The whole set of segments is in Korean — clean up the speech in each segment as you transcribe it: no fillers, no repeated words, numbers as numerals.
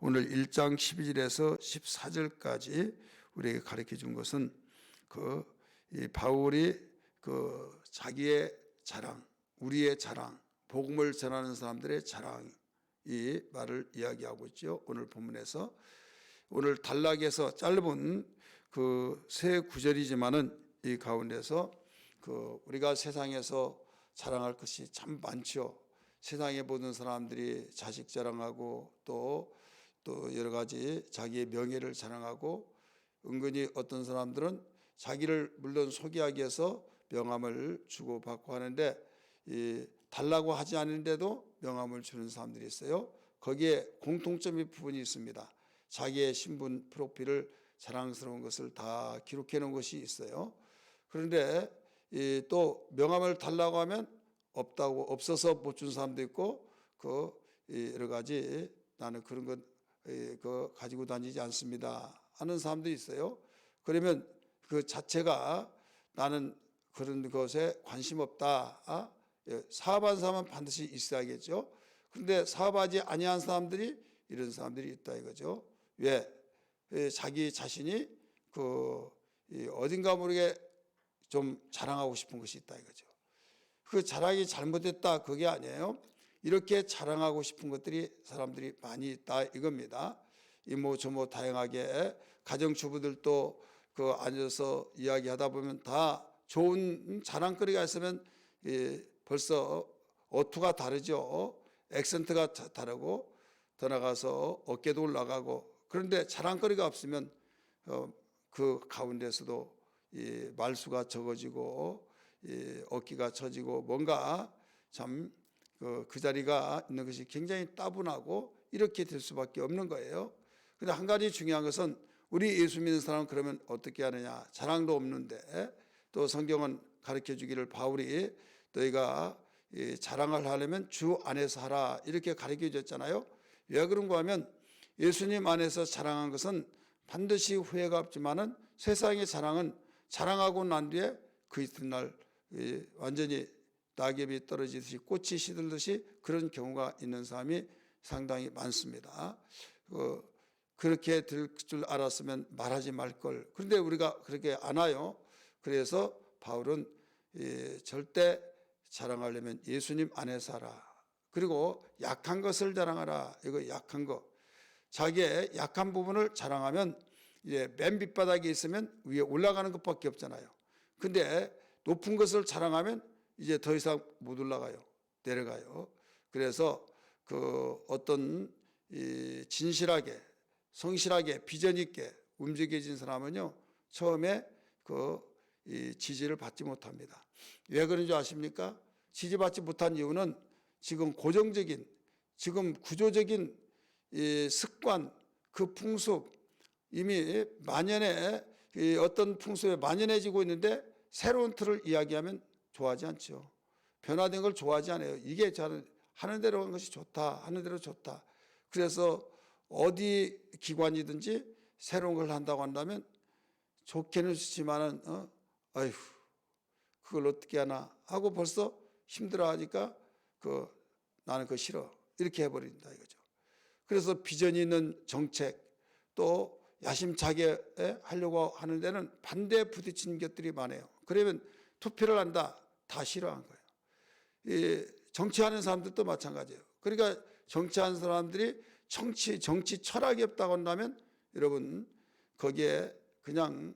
오늘 1장 12절에서 14절까지 우리에게 가르쳐 준 것은 이 바울이 자기의 자랑, 우리의 자랑, 복음을 전하는 사람들의 자랑, 이 말을 이야기하고 있죠. 오늘 본문에서 오늘 단락에서 짧은 세 구절이지만은 이 가운데서 우리가 세상에서 자랑할 것이 참 많죠. 세상에 보는 사람들이 자식 자랑하고 또 여러 가지 자기의 명예를 자랑하고, 은근히 어떤 사람들은 자기를 물론 소개하기 위해서 명함을 주고받고 하는데, 달라고 하지 않는데도 명함을 주는 사람들이 있어요. 거기에 공통점이 부분이 있습니다. 자기의 신분 프로필을 자랑스러운 것을 다 기록해 놓은 것이 있어요. 그런데 또 명함을 달라고 하면 없어서 못 준 사람도 있고, 여러 가지 나는 그런 것 가지고 다니지 않습니다 하는 사람도 있어요. 그러면 그 자체가 나는 그런 것에 관심 없다. 사업한 사람은 반드시 있어야겠죠. 그런데 사업하지 아니한 사람들이, 이런 사람들이 있다 이거죠. 왜? 자기 자신이 어딘가 모르게 좀 자랑하고 싶은 것이 있다 이거죠. 그 자랑이 잘못됐다 그게 아니에요. 이렇게 자랑하고 싶은 것들이 사람들이 많이 있다 이겁니다. 이모 저모 다양하게 가정주부들도 앉아서 이야기하다 보면 다 좋은 자랑거리가 있으면 벌써 어투가 다르죠. 액센트가 다르고 더 나가서 어깨도 올라가고. 그런데 자랑거리가 없으면 그 가운데서도 말수가 적어지고 어깨가 처지고 뭔가 참 그 자리가 있는 것이 굉장히 따분하고 이렇게 될 수밖에 없는 거예요. 그런데 한 가지 중요한 것은 우리 예수 믿는 사람은 그러면 어떻게 하느냐. 자랑도 없는데 또 성경은 가르쳐 주기를 바울이 너희가 자랑을 하려면 주 안에서 하라 이렇게 가르쳐 줬잖아요. 왜 그런가 하면 예수님 안에서 자랑한 것은 반드시 후회가 없지만은 세상의 자랑은 자랑하고 난 뒤에 그 이튿날 완전히 낙엽이 떨어지듯이 꽃이 시들듯이 그런 경우가 있는 사람이 상당히 많습니다. 그렇게 될 줄 알았으면 말하지 말 걸. 그런데 우리가 그렇게 안 와요. 그래서 바울은 절대 자랑하려면 예수님 안에서 하라. 그리고 약한 것을 자랑하라. 이거 약한 거. 자기의 약한 부분을 자랑하면 이제 맨 밑바닥에 있으면 위에 올라가는 것밖에 없잖아요. 근데 높은 것을 자랑하면 이제 더 이상 못 올라가요. 내려가요. 그래서 어떤 진실하게 성실하게 비전 있게 움직여진 사람은요, 처음에 지지를 받지 못합니다. 왜 그런 줄 아십니까? 지지받지 못한 이유는 지금 고정적인, 지금 구조적인 습관, 그 풍습, 이미 만연해, 어떤 풍습에 만연해지고 있는데 새로운 틀을 이야기하면 좋아하지 않죠. 변화된 걸 좋아하지 않아요. 이게 하는 대로 하는 것이 좋다. 하는 대로 좋다. 그래서 어디 기관이든지 새로운 걸 한다고 한다면 좋게는 좋지만은 아휴 그걸 어떻게 하나 하고 벌써 힘들어하니까 나는 그거 싫어 이렇게 해버린다 이거죠. 그래서 비전이 있는 정책 또 야심차게 하려고 하는 데는 반대에 부딪히는 것들이 많아요. 그러면 투표를 한다. 다 싫어한 거예요. 정치하는 사람들도 마찬가지예요. 그러니까 정치하는 사람들이 정치 철학이 없다고 한다면 여러분 거기에 그냥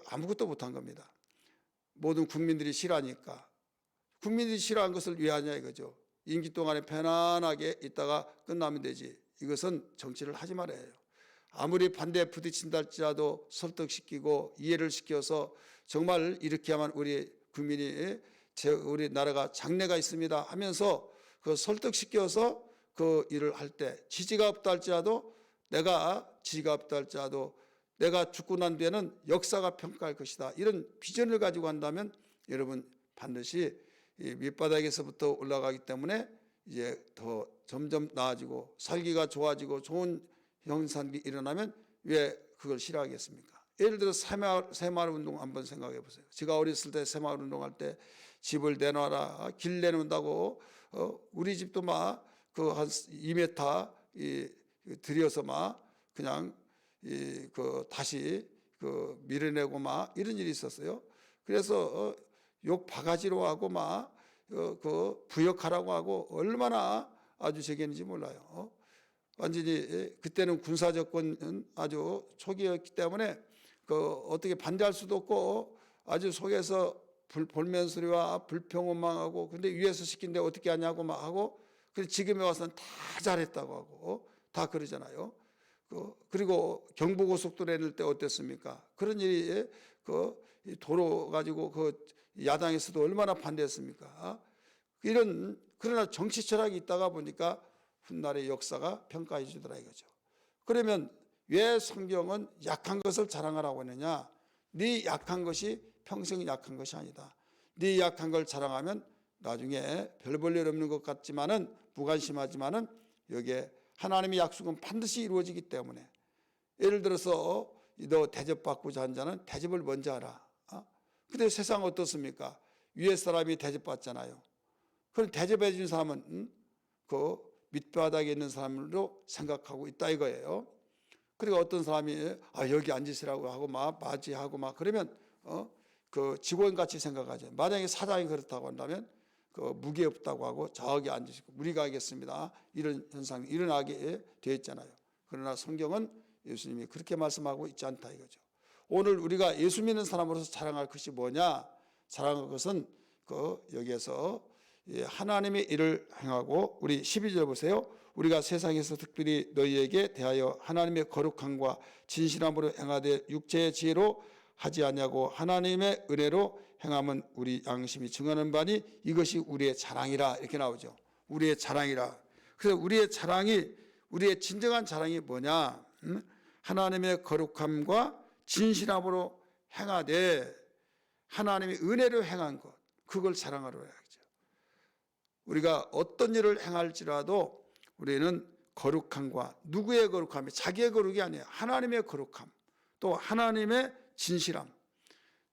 아무것도 못한 겁니다. 모든 국민들이 싫어하니까. 국민들이 싫어한 것을 왜 하냐 이거죠. 임기 동안에 편안하게 있다가 끝나면 되지. 이것은 정치를 하지 말아야 해요. 아무리 반대에 부딪힌다 할지라도 설득시키고 이해를 시켜서 정말 이렇게 하면 우리 국민이 우리 나라가 장래가 있습니다 하면서 설득시켜서 그 일을 할 때 지지가 없다 할지라도 지지가 없다 할지라도 내가 죽고 난 뒤에는 역사가 평가할 것이다. 이런 비전을 가지고 한다면 여러분 반드시 이 밑바닥에서부터 올라가기 때문에 이제 더 점점 나아지고 살기가 좋아지고 좋은 형산이 일어나면 왜 그걸 싫어하겠습니까? 예를 들어 새마을 운동 한번 생각해 보세요. 제가 어렸을 때 새마을 운동할 때 집을 내놔라, 길 내놓는다고 우리 집도 막 한 2m 들여서 막 그냥 다시 밀어내고 막 이런 일이 있었어요. 그래서 욕 바가지로 하고 막 부역하라고 하고 얼마나 아주 저기했는지 몰라요. 완전히 그때는 군사 정권은 아주 초기였기 때문에 어떻게 반대할 수도 없고 아주 속에서 볼멘소리와 불평원망하고 근데 위에서 시킨데 어떻게 하냐고 막 하고 그래서 지금에 와서는 다 잘했다고 하고 다 그러잖아요. 그리고 경부고속도로 내릴 때 어땠습니까? 그런 일이 도로 가지고 야당에서도 얼마나 반대했습니까? 그러나 정치 철학이 있다가 보니까 훗날의 역사가 평가해 주더라 이거죠. 그러면 왜 성경은 약한 것을 자랑하라고 하느냐? 네 약한 것이 평생 약한 것이 아니다. 네 약한 걸 자랑하면 나중에 별 볼 일 없는 것 같지만은 무관심하지만은 여기에 하나님의 약속은 반드시 이루어지기 때문에 예를 들어서 너 대접받고자 한 자는 대접을 먼저 하라. 근데 세상 어떻습니까? 위에 사람이 대접받잖아요. 그럼 대접해 주는 사람은 그 밑바닥에 있는 사람으로 생각하고 있다 이거예요. 그리고 어떤 사람이 여기 앉으시라고 하고 막 맞이하고 막 그러면 직원같이 생각하죠. 만약에 사장이 그렇다고 한다면 무게 없다고 하고 저기 앉으시고 무리가 하겠습니다. 이런 현상이 일어나게 되어 있잖아요. 그러나 성경은 예수님이 그렇게 말씀하고 있지 않다 이거죠. 오늘 우리가 예수 믿는 사람으로서 자랑할 것이 뭐냐? 자랑할 것은 여기에서 하나님의 일을 행하고 우리 12절 보세요. 우리가 세상에서 특별히 너희에게 대하여 하나님의 거룩함과 진실함으로 행하되 육체의 지혜로 하지 아니하고 하나님의 은혜로 행함은 우리 양심이 증언하는 바니 이것이 우리의 자랑이라 이렇게 나오죠. 우리의 자랑이라. 그래서 우리의 자랑이 우리의 진정한 자랑이 뭐냐? 하나님의 거룩함과 진실함으로 행하되 하나님의 은혜로 행한 것 그걸 자랑하러 해야죠. 우리가 어떤 일을 행할지라도 우리는 거룩함과 누구의 거룩함이 자기의 거룩이 아니에요. 하나님의 거룩함 또 하나님의 진실함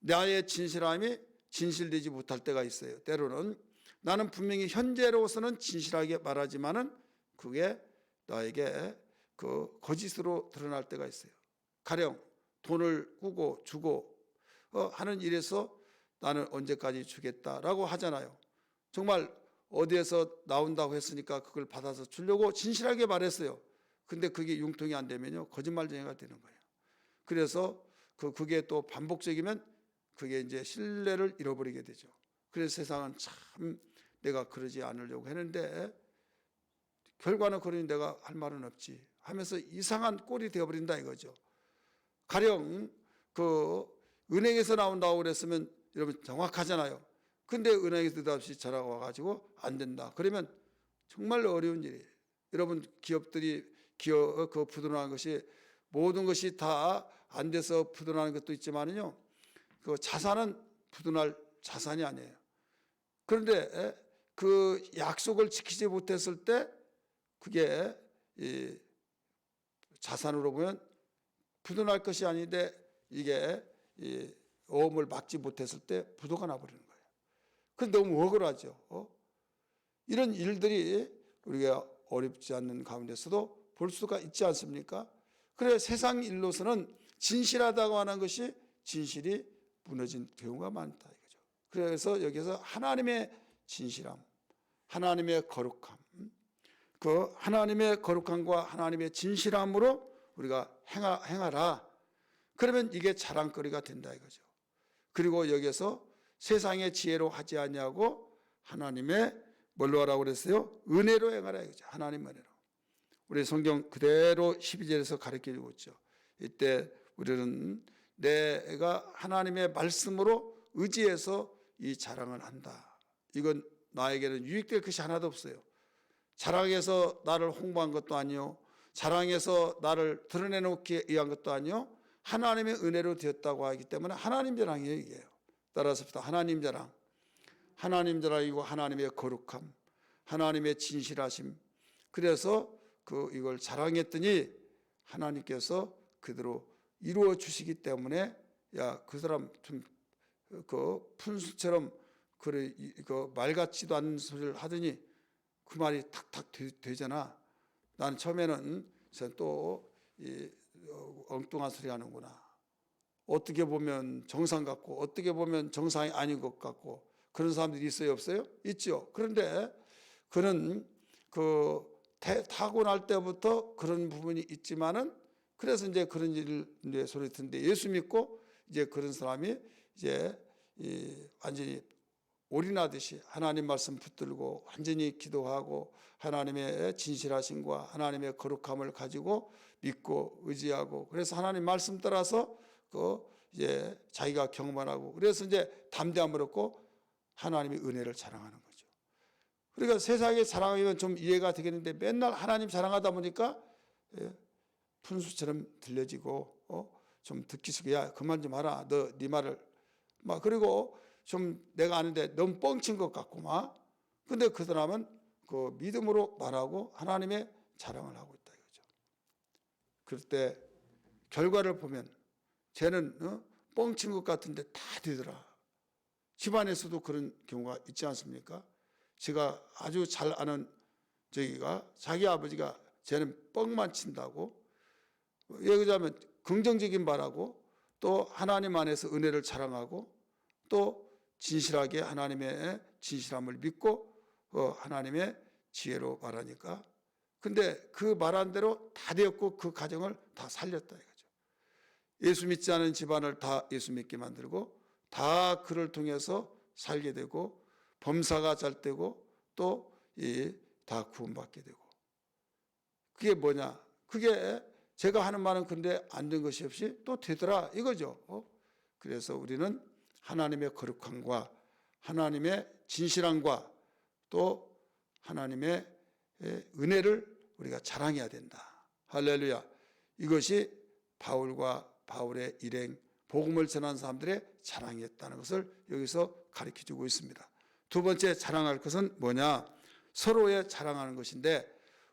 나의 진실함이 진실되지 못할 때가 있어요. 때로는 나는 분명히 현재로서는 진실하게 말하지만은 그게 나에게 거짓으로 드러날 때가 있어요. 가령 돈을 꾸고 주고 하는 일에서 나는 언제까지 주겠다라고 하잖아요. 정말 어디에서 나온다고 했으니까 그걸 받아서 주려고 진실하게 말했어요. 근데 그게 융통이 안 되면요 거짓말쟁이가 되는 거예요. 그래서 그게 또 반복적이면 그게 이제 신뢰를 잃어버리게 되죠. 그래서 세상은 참 내가 그러지 않으려고 했는데 결과는 그러니 내가 할 말은 없지 하면서 이상한 꼴이 되어버린다 이거죠. 가령 은행에서 나온다고 그랬으면 여러분 정확하잖아요. 근데 은행에서 느닷없이 전화가 와가지고 안 된다. 그러면 정말 어려운 일이에요. 여러분 기업들이 부도나는 것이 모든 것이 다 안 돼서 부도나는 것도 있지만은요. 자산은 부도날 자산이 아니에요. 그런데 그 약속을 지키지 못했을 때 그게 자산으로 보면 부도날 것이 아닌데 이게 어음을 막지 못했을 때 부도가 나버리는 거예요. 그건 너무 억울하죠. 이런 일들이 우리가 어렵지 않는 가운데서도 볼 수가 있지 않습니까? 그래 세상 일로서는 진실하다고 하는 것이 진실이 무너진 경우가 많다 이거죠. 그래서 여기서 하나님의 진실함, 하나님의 거룩함, 그 하나님의 거룩함과 하나님의 진실함으로 우리가 행하라. 그러면 이게 자랑거리가 된다 이거죠. 그리고 여기서 세상의 지혜로 하지 아니하고 하나님의 뭘로 하라고 그랬어요? 은혜로 행하라 이거죠. 하나님 은혜로. 우리 성경 그대로 12절에서 가르쳐주고 있죠. 이때 우리는 내가 하나님의 말씀으로 의지해서 이 자랑을 한다. 이건 나에게는 유익될 것이 하나도 없어요. 자랑해서 나를 홍보한 것도 아니요. 자랑해서 나를 드러내놓기 위한 것도 아니요. 하나님의 은혜로 되었다고 하기 때문에 하나님 자랑이에요 이게요. 따라서 하나님 자랑. 하나님 자랑이고 하나님의 거룩함. 하나님의 진실하심. 그래서 이걸 자랑했더니 하나님께서 그대로 이루어 주시기 때문에 그 사람 좀 푼수처럼 말 같지도 않은 소리를 하더니 그 말이 탁탁 되잖아. 나는 처음에는 또 엉뚱한 소리 하는구나. 어떻게 보면 정상 같고 어떻게 보면 정상이 아닌 것 같고 그런 사람들이 있어요, 없어요? 있죠. 그런데 그는 타고날 때부터 그런 부분이 있지만은 그래서 이제 그런 일을 이제 소리 듣는데 예수 믿고 이제 그런 사람이 이제 완전히 올인하듯이 하나님 말씀 붙들고 완전히 기도하고 하나님의 진실하심과 하나님의 거룩함을 가지고 믿고 의지하고 그래서 하나님 말씀 따라서 이제 자기가 경험하고 그래서 이제 담대함을 얻고 하나님의 은혜를 자랑하는 거죠. 그러니까 세상에 자랑하면 좀 이해가 되겠는데 맨날 하나님 자랑하다 보니까 푼수처럼 들려지고 좀 듣기 싫고 야 그만 좀 하라 너 네 말을 막 그리고 좀 내가 아는데 너무 뻥친 것 같고 막 근데 그 사람은 그 믿음으로 말하고 하나님의 자랑을 하고 있다 이거죠. 그럴 때 결과를 보면 쟤는 뻥친 것 같은데 다 되더라. 집안에서도 그런 경우가 있지 않습니까? 제가 아주 잘 아는 저기가 자기 아버지가 쟤는 뻥만 친다고 얘기하자면 긍정적인 말하고 또 하나님 안에서 은혜를 자랑하고 또 진실하게 하나님의 진실함을 믿고 하나님의 지혜로 말하니까 근데 그 말한 대로 다 되었고 그 가정을 다 살렸다 이거죠. 예수 믿지 않은 집안을 다 예수 믿게 만들고 다 그를 통해서 살게 되고 범사가 잘 되고 또 다 구원받게 되고 그게 뭐냐? 그게 제가 하는 말은 근데 안 된 것이 없이 또 되더라 이거죠. 그래서 우리는 하나님의 거룩함과 하나님의 진실함과 또 하나님의 은혜를 우리가 자랑해야 된다. 할렐루야. 이것이 바울과 바울의 일행 복음을 전한 사람들의 자랑이었다는 것을 여기서 가르쳐주고 있습니다. 두 번째 자랑할 것은 뭐냐? 서로의 자랑하는 것인데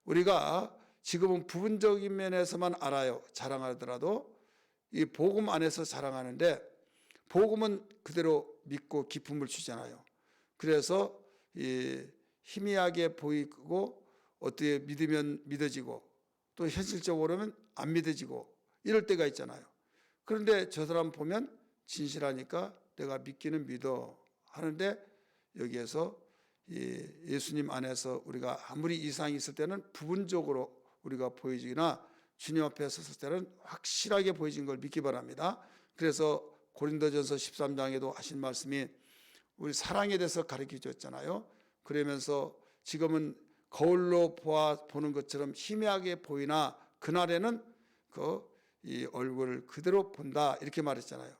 우리가 지금은 부분적인 면에서만 알아요. 자랑하더라도 이 복음 안에서 자랑하는데 복음은 그대로 믿고 기쁨을 주잖아요. 그래서 희미하게 보이고 어떻게 믿으면 믿어지고 또 현실적으로는 안 믿어지고 이럴 때가 있잖아요. 그런데 저 사람 보면 진실하니까 내가 믿기는 믿어 하는데 여기에서 예수님 안에서 우리가 아무리 이상이 있을 때는 부분적으로 우리가 보여지나 주님 앞에 섰을 때는 확실하게 보여진 걸 믿기 바랍니다. 그래서 고린도전서 13장에도 하신 말씀이 우리 사랑에 대해서 가르쳐 줬잖아요. 그러면서 지금은 거울로 보는 것처럼 희미하게 보이나 그날에는 이 얼굴을 그대로 본다 이렇게 말했잖아요.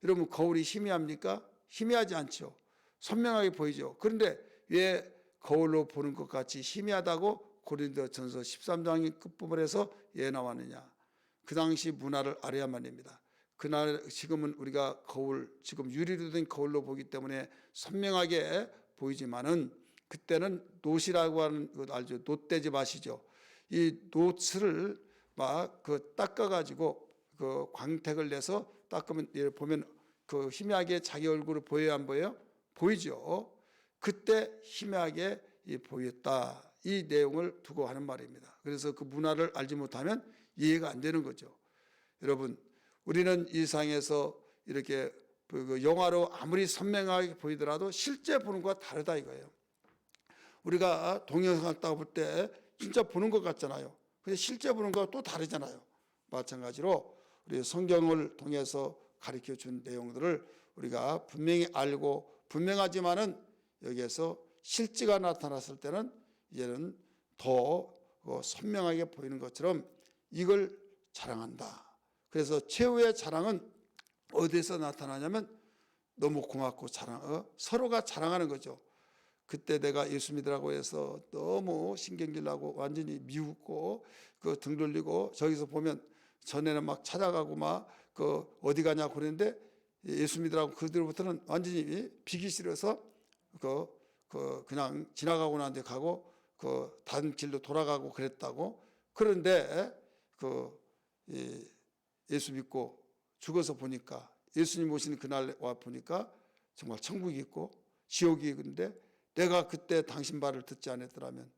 여러분 거울이 희미합니까? 희미하지 않죠. 선명하게 보이죠. 그런데 왜 거울로 보는 것 같이 희미하다고 고린도전서 13장의 끝부분에서 나왔느냐? 그 당시 문화를 알아야만 됩니다. 그날 지금은 우리가 거울 지금 유리로 된 거울로 보기 때문에 선명하게 보이지만은 그때는 놋이라고 하는 것 알죠? 놋돼지 마시죠. 이 놋을 막 닦아가지고 그 광택을 내서 닦으면 보면 그 희미하게 자기 얼굴을 보여야 안 보여요? 보이죠. 그때 희미하게 보였다. 이 내용을 두고 하는 말입니다. 그래서 그 문화를 알지 못하면 이해가 안 되는 거죠. 여러분, 우리는 이 세상에서 이렇게 영화로 아무리 선명하게 보이더라도 실제 보는 것과 다르다 이거예요. 우리가 동영상을 딱 볼 때 진짜 보는 것 같잖아요. 근데 실제 보는 것과 또 다르잖아요. 마찬가지로 우리 성경을 통해서 가르쳐 준 내용들을 우리가 분명히 알고 분명하지만은 여기에서 실제가 나타났을 때는 이제는 더 선명하게 보이는 것처럼 이걸 자랑한다. 그래서 최후의 자랑은 어디서 나타나냐면 너무 고맙고 서로가 자랑하는 거죠. 그때 내가 예수 믿으라고 해서 너무 신경질 나고 완전히 미웃고 등 돌리고 저기서 보면 전에는 막 찾아가고 막 어디 가냐고 그랬는데 예수 믿으라고 그들부터는 완전히 비기 싫어서 그냥 지나가고 난 데 가고 다른 길로 돌아가고 그랬다고. 그런데 예수 믿고 죽어서 보니까 예수님 오시는 그날 와 보니까 정말 천국이 있고 지옥이 있는데 내가 그때 당신 말을 듣지 않았더라면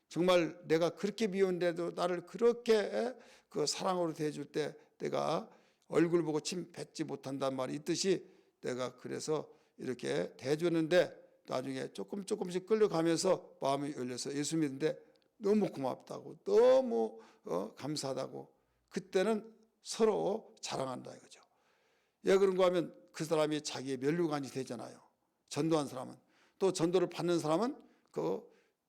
정말 내가 그렇게 미운데도 나를 그렇게 그 사랑으로 대해줄 때 내가 얼굴 보고 침 뱉지 못한다는 말이 있듯이 내가 그래서 이렇게 대해주는데 나중에 조금씩 끌려가면서 마음이 열려서 예수 믿는데 너무 고맙다고, 너무 감사하다고, 그때는 서로 자랑한다 이거죠. 왜 그런가 하면 그 사람이 자기의 면류관이 되잖아요. 전도한 사람은. 또 전도를 받는 사람은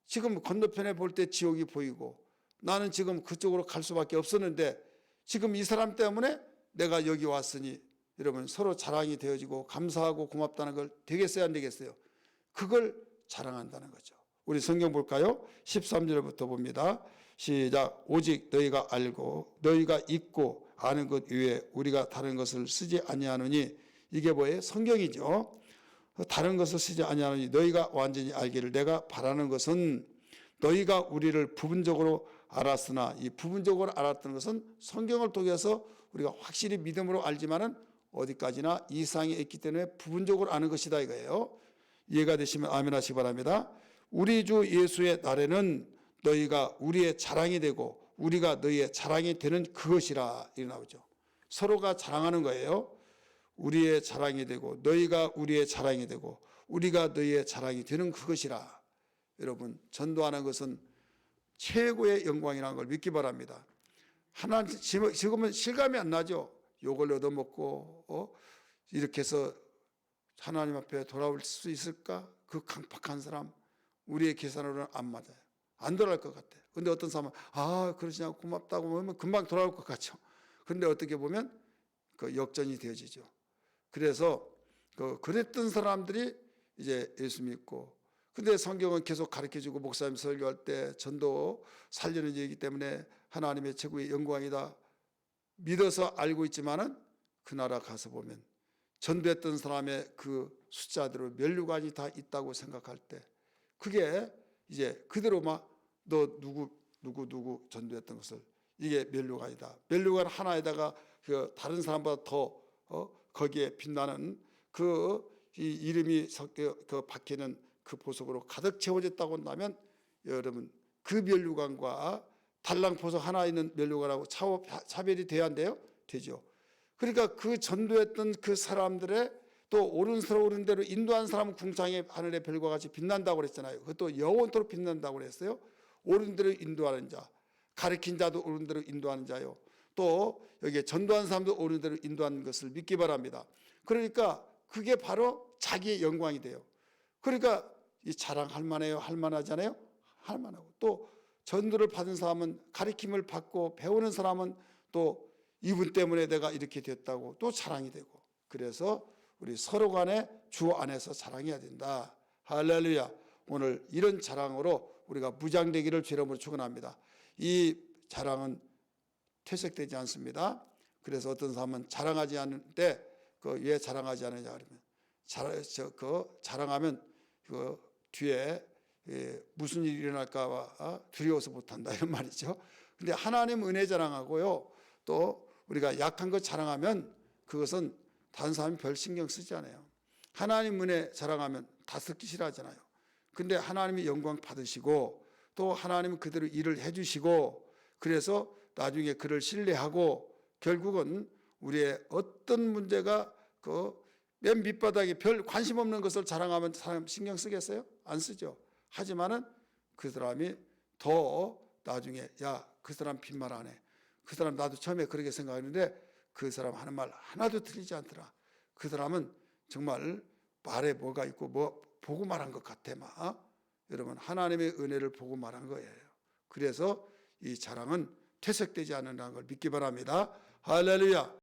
지금 건너편에 볼 때 지옥이 보이고 나는 지금 그쪽으로 갈 수밖에 없었는데 지금 이 사람 때문에 내가 여기 왔으니 여러분 서로 자랑이 되어지고 감사하고 고맙다는 걸 되겠어요, 안 되겠어요? 그걸 자랑한다는 거죠. 우리 성경 볼까요? 13절부터 봅니다. 시작. 오직 너희가 알고 너희가 잊고 아는 것 외에 우리가 다른 것을 쓰지 아니하노니. 이게 뭐예요? 성경이죠. 다른 것을 쓰지 아니하노니 너희가 완전히 알기를 내가 바라는 것은 너희가 우리를 부분적으로 알았으나, 이 부분적으로 알았던 것은 성경을 통해서 우리가 확실히 믿음으로 알지만은 어디까지나 이상이 있기 때문에 부분적으로 아는 것이다 이거예요. 이해가 되시면 아멘 하시기 바랍니다. 우리 주 예수의 날에는 너희가 우리의 자랑이 되고 우리가 너희의 자랑이 되는 그것이라. 이렇게 나오죠. 서로가 자랑하는 거예요. 우리의 자랑이 되고 너희가 우리의 자랑이 되고 우리가 너희의 자랑이 되는 그것이라. 여러분, 전도하는 것은 최고의 영광이라는 걸 믿기 바랍니다. 하나님 지금은 실감이 안 나죠. 욕을 얻어먹고 이렇게 해서 하나님 앞에 돌아올 수 있을까? 그 강팍한 사람 우리의 계산으로는 안 맞아요. 안 돌아올 것 같아요. 근데 어떤 사람은 그러시냐고 고맙다고 하면 금방 돌아올 것 같죠. 그런데 어떻게 보면 그 역전이 되어지죠. 그래서 그랬던 사람들이 이제 예수 믿고, 근데 성경은 계속 가르쳐주고 목사님 설교할 때 전도 살리는 얘기이기 때문에 하나님의 최고의 영광이다 믿어서 알고 있지만은 그 나라 가서 보면 전도했던 사람의 그 숫자대로 면류관이 다 있다고 생각할 때 그게 이제 그대로 막 너 누구 전도했던 것을 이게 면류관이다. 면류관 하나에다가 그 다른 사람보다 더 거기에 빛나는 이 이름이 박히는 그 보석으로 가득 채워졌다고 한다면 여러분 그 면류관과 달랑 보석 하나 있는 면류관하고 차별이 돼야 안 돼요? 되죠. 그러니까 그 전도했던 그 사람들의 또 오른스러운 대로 인도한 사람은 궁창의 하늘의 별과 같이 빛난다고 그랬잖아요. 그것도 영원토록 빛난다고 그랬어요. 옳은 대로 인도하는 자, 가르친 자도 옳은 대로 인도하는 자요. 또 여기에 전도한 사람도 옳은 대로 인도하는 것을 믿기 바랍니다. 그러니까 그게 바로 자기의 영광이 돼요. 그러니까 이 자랑할 만해요? 할 만하잖아요? 할 만하고, 또 전도를 받은 사람은, 가르침을 받고 배우는 사람은 또 이분 때문에 내가 이렇게 됐다고 또 자랑이 되고, 그래서 우리 서로 간에 주 안에서 자랑해야 된다. 할렐루야. 오늘 이런 자랑으로 우리가 무장되기를 주 이름으로 축원합니다. 이 자랑은 퇴색되지 않습니다. 그래서 어떤 사람은 자랑하지 않는데 왜 자랑하지 않느냐 그러면 자랑하면 그 뒤에 무슨 일이 일어날까 두려워서 못한다 이런 말이죠. 근데 하나님 은혜 자랑하고요, 또 우리가 약한 것 자랑하면 그것은 다른 사람이 별 신경 쓰지 않아요. 하나님 은혜 자랑하면 다 듣기 싫어하잖아요. 근데 하나님이 영광 받으시고 또 하나님은 그대로 일을 해주시고, 그래서 나중에 그를 신뢰하고 결국은 우리의 어떤 문제가 맨 밑바닥에 별 관심 없는 것을 자랑하면 사람 신경 쓰겠어요? 안 쓰죠. 하지만은 그 사람이 더 나중에 그 사람 빈말 안 해. 그 사람 나도 처음에 그렇게 생각했는데 그 사람 하는 말 하나도 틀리지 않더라. 그 사람은 정말 말에 뭐가 있고 뭐 보고 말한 것 같아 막. 여러분, 하나님의 은혜를 보고 말한 거예요. 그래서 이 자랑은 퇴색되지 않는다는 걸 믿기 바랍니다. 할렐루야.